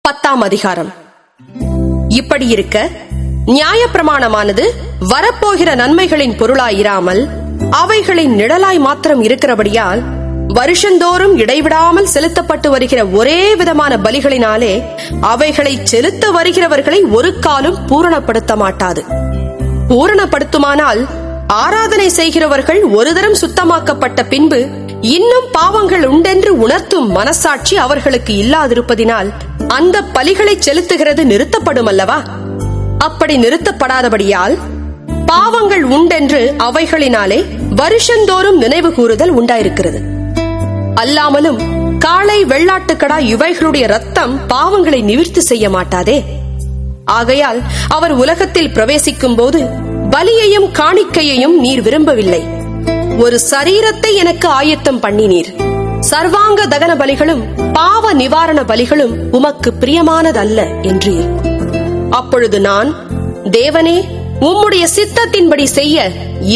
10ஆம் அதிகாரம். இப்படி இருக்க நியாயப்பிரமாணமானது வரப்போகிற நன்மைகளின் பொருளாயிராமல் அவைகளின் நிழலாய் மாத்திரம் இருக்கிறபடியால் வருஷந்தோறும் இடைவிடாமல் செலுத்தப்பட்டு வருகிற ஒரே விதமான பலிகளினாலே அவைகளை செலுத்த வருகிறவர்களை ஒரு காலும் பூரணப்படுத்த மாட்டாது. பூரணப்படுத்துமானால் ஆராதனை செய்கிறவர்கள் ஒரு தரம் சுத்தமாக்கப்பட்ட பின்பு இன்னும் பாவங்கள் உண்டென்று உணர்த்தும் மனசாட்சி அவர்களுக்கு இல்லாதிருப்பதினால் அந்த பலிகளை செலுத்துகிறது நிறுத்தப்படும் அல்லவா? அப்படி நிறுத்தப்படாதபடியால் பாவங்கள் உண்டென்று அவைகளினாலே வருஷந்தோறும் நினைவு கூறுதல் உண்டாயிருக்கிறது. அல்லாமலும் காளை வெள்ளாட்டுக்கடா இவைகளுடைய ரத்தம் பாவங்களை நிவிர்த்தி செய்ய மாட்டாதே. ஆகையால் அவர் உலகத்தில் பிரவேசிக்கும் போது பலியையும் காணிக்கையையும் நீர் விரும்பவில்லை. ஒரு சரீரத்தை எனக்கு ஆயத்தம் பண்ணினீர். சர்வாங்க தகன பலிகளும் பாவ நிவாரண பலிகளும் உமக்கு பிரியமானதல்ல என்றீர். அப்பொழுது நான், தேவனே, உம்முடைய சித்தத்தின்படி செய்ய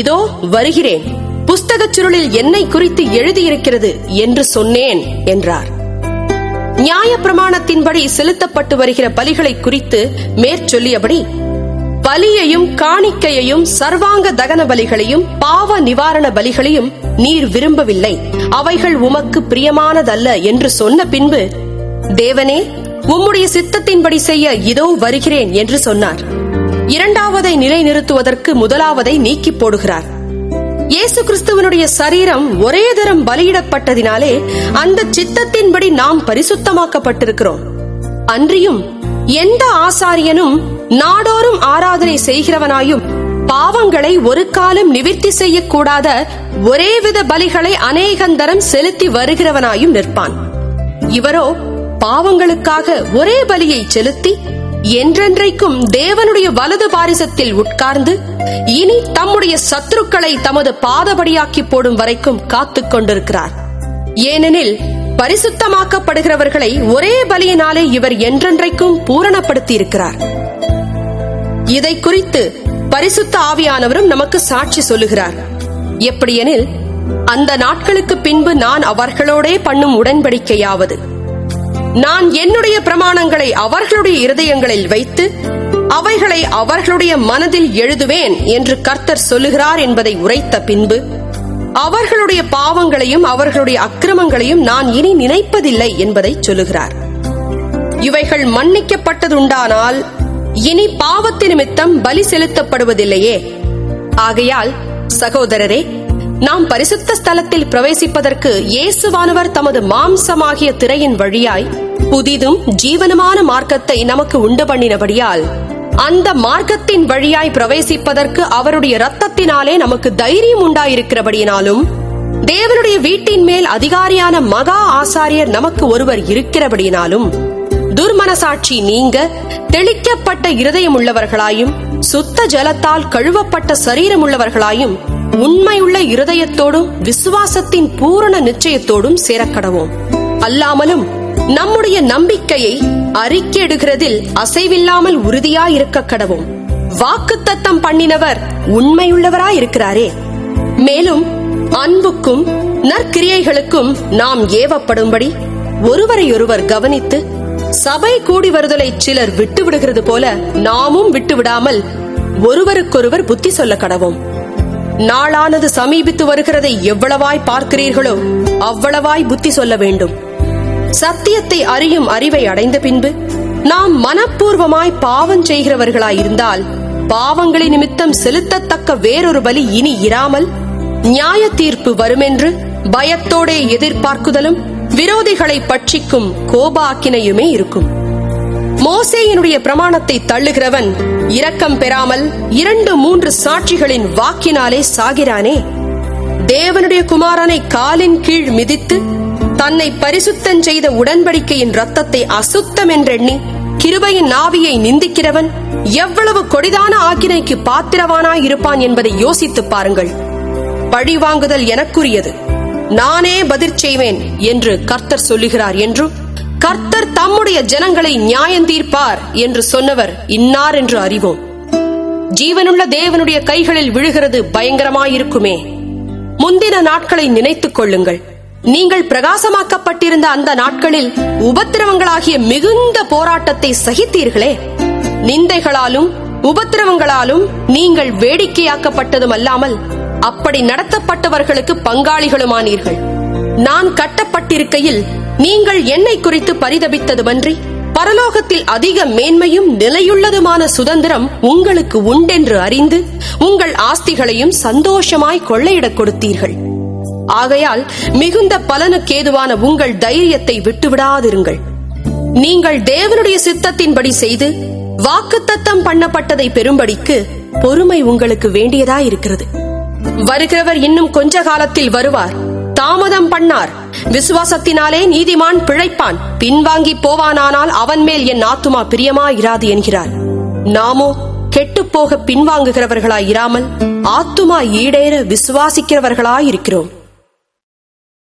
இதோ வருகிறேன், புஸ்தகச் சுருளில் என்னை குறித்து எழுதியிருக்கிறது என்று சொன்னேன் என்றார். நியாயப்பிரமாணத்தின்படி செலுத்தப்பட்டு வருகிற பலிகளை குறித்து மேற்சொல்லியபடி பலியையும் காணிக்கையையும் சர்வாங்க தகன பலிகளையும் பாவ நிவாரண பலிகளையும் நீர் விரும்பவில்லை, அவைகள் உமக்கு பிரியமானதல்ல என்று சொன்ன பின்பு, தேவனே, உம்முடைய சித்தத்தின்படி செய்ய இதோ வருகிறேன் என்று சொன்னார். இரண்டாவதை நிலைநிறுத்துவதற்கு முதலாவதை நீக்கி போடுகிறார். இயேசு கிறிஸ்துவனுடைய சரீரம் ஒரே தரம் பலியிடப்பட்டதினாலே அந்த சித்தத்தின்படி நாம் பரிசுத்தமாக்கப்பட்டிருக்கிறோம். அன்றியும் எந்த ஆசாரியனும் நாடோறும் ஆராதனை செய்கிறவனாயும் பாவங்களை ஒரு காலம் நிவிர்த்தி செய்யக்கூடாத ஒரேவித பலிகளை அநேகந்தரம் செலுத்தி வருகிறவனாயும் நிற்பான். இவரோ பாவங்களுக்காக ஒரே பலியை செலுத்தி என்றென்றைக்கும் தேவனுடைய வலது பாரிசத்தில் உட்கார்ந்து இனி தம்முடைய சத்துருக்களை தமது பாதபடியாக்கி போடும் வரைக்கும் காத்துக் கொண்டிருக்கிறார். ஏனெனில் பரிசுத்தமாக்கப்படுகிறவர்களை ஒரே பலியினாலே இவர் என்றென்றைக்கும் பூரணப்படுத்தி இருக்கிறார். இதை குறித்து பரிசுத்த ஆவியானவரும் நமக்கு சாட்சி சொல்லுகிறார். எப்படியெனில், அந்த நாட்களுக்கு பின்பு நான் அவர்களோடே பண்ணும் உடன்படிக்கையாவது, நான் என்னுடைய பிரமாணங்களை அவர்களுடைய இருதயங்களில் வைத்து அவைகளை அவர்களுடைய மனதில் எழுதுவேன் என்று கர்த்தர் சொல்லுகிறார் என்பதை உரைத்த பின்பு அவர்களுடைய பாவங்களையும் அவர்களுடைய அக்கிரமங்களையும் நான் இனி நினைப்பதில்லை என்பதை சொல்லுகிறார். இவைகள் மன்னிக்கப்பட்டதுண்டானால் இனி பாவத்து நிமித்தம் பலி செலுத்தப்படுவதில்லையே. ஆகையால் சகோதரரே, நாம் பரிசுத்த ஸ்தலத்தில் பிரவேசிப்பதற்கு இயேசுவானவர் தமது மாம்சமாகிய திரையின் வழியாய் புதிதும் ஜீவனமான மார்க்கத்தை நமக்கு உண்டு பண்ணினபடியால் அந்த மார்க்கத்தின் வழியாய் பிரவேசிப்பதற்கு அவருடைய இரத்தத்தினாலே நமக்கு தைரியம் உண்டாயிருக்கிறபடியினாலும் தேவனுடைய வீட்டின் மேல் அதிகாரியான மகா ஆசாரியர் நமக்கு ஒருவர் இருக்கிறபடியினாலும் துர்மனசாட்சி நீங்க தெளிக்கப்பட்ட இருதயம் உள்ளவர்களாயும் சுத்த ஜலத்தால் கழுவப்பட்ட சரீரம் உள்ளவர்களாயும் உண்மையுள்ள இருதயத்தோடும் விசுவாசத்தின் பூரண நிச்சயத்தோடும் சேரக்கடவோம். அல்லாமலும் நம்முடைய நம்பிக்கையை அறிக்கையிடுகிறதில் அசைவில்லாமல் உறுதியாயிருக்க கடவோம். வாக்குத்தத்தம் பண்ணினவர் உண்மையுள்ளவராயிருக்கிறாரே. மேலும் அன்புக்கும் நற்கிரியைகளுக்கும் நாம் ஏவப்படும்படி ஒருவரையொருவர் கவனித்து சபை கூடி வருதலை சிலர் விட்டுவிடுகிறது போல நாமும் விட்டுவிடாமல் ஒருவருக்கொருவர் புத்தி சொல்ல கடவோம். நாளானது சமீபித்து வருகிறதை எவ்வளவாய் பார்க்கிறீர்களோ அவ்வளவாய் புத்தி சொல்ல வேண்டும். சத்தியத்தை அறியும் அறிவை அடைந்த பின்பு நாம் மனப்பூர்வமாய் பாவம் செய்கிறவர்களாயிருந்தால் பாவங்களின் நிமித்தம் செலுத்தத்தக்க வேறொரு பலி இனி இராமல் நியாய தீர்ப்பு வருமென்று பயத்தோடே எதிர்பார்க்குதலும் விரோதிகளை பட்சிக்கும் கோபாக்கினையுமே இருக்கும். மோசேயினுடைய பிரமாணத்தை தள்ளுகிறவன் இரக்கம் பெறாமல் 2-3 சாட்சிகளின் வாக்கினாலே சாகிறானே. தேவனுடைய குமாரனை காலின் கீழ் மிதித்து தன்னை பரிசுத்தம் செய்த உடன்படிக்கையின் இரத்தத்தை அசுத்தம் என்றெண்ணி கிருபையின் ஆவியை நிந்திக்கிறவன் எவ்வளவு கொடிதான ஆக்கினைக்கு பாத்திரவானாய் இருப்பான் என்பதை யோசித்து பாருங்கள். பழிவாங்குதல் எனக்குரியது, நானே பதில் செய்வேன் என்று கர்த்தர் சொல்லுகிறார் என்றும் கர்த்தர் தம்முடைய ஜனங்களை நியாயந்தீர்ப்பார் என்று சொன்னவர் இன்னார் என்று அறிவோம். ஜீவனுள்ள தேவனுடைய கைகளில் விழுகிறது பயங்கரமாயிருக்குமே. முந்தின நாட்களை நினைத்துக் கொள்ளுங்கள். நீங்கள் பிரகாசமாக்கப்பட்டிருந்த அந்த நாட்களில் உபத்திரவங்களாகிய மிகுந்த போராட்டத்தை சகித்தீர்களே. நிந்தைகளாலும் உபத்திரவங்களாலும் நீங்கள் வேடிக்கையாக்கப்பட்டதும் அல்லாமல் அப்படி நடத்தப்பட்டவர்களுக்கு பங்காளிகளுமானீர்கள். நான் கட்டப்பட்டிருக்கையில் நீங்கள் என்னை குறித்து பரிதபித்ததுமன்றி பரலோகத்தில் அதிக மேன்மையும் நிலையுள்ளதுமான சுதந்திரம் உங்களுக்கு உண்டென்று அறிந்து உங்கள் ஆஸ்திகளையும் சந்தோஷமாய் கொள்ளையிடக் கொடுத்தீர்கள். ஆகையால் மிகுந்த பலனுக்கேதுவான உங்கள் தைரியத்தை விட்டுவிடாதிருங்கள். நீங்கள் தேவனுடைய சித்தத்தின்படி செய்து வாக்குத்தத்தம் பண்ணப்பட்டதை பெறும்படிக்கு பொறுமை உங்களுக்கு வேண்டியதாயிருக்கிறது. வருகிறவர் இன்னும் கொஞ்ச காலத்தில் வருவார், தாமதம் பண்ணார். விசுவாசத்தினாலே நீதிமான் பிழைப்பான், பின்வாங்கி போவானானால் அவன் மேல் என் ஆத்துமா பிரியமாயிராது என்கிறார். நாமோ கெட்டுப்போக பின்வாங்குகிறவர்களாயிராமல் ஆத்துமா ஈடேற விசுவாசிக்கிறவர்களாயிருக்கிறோம்.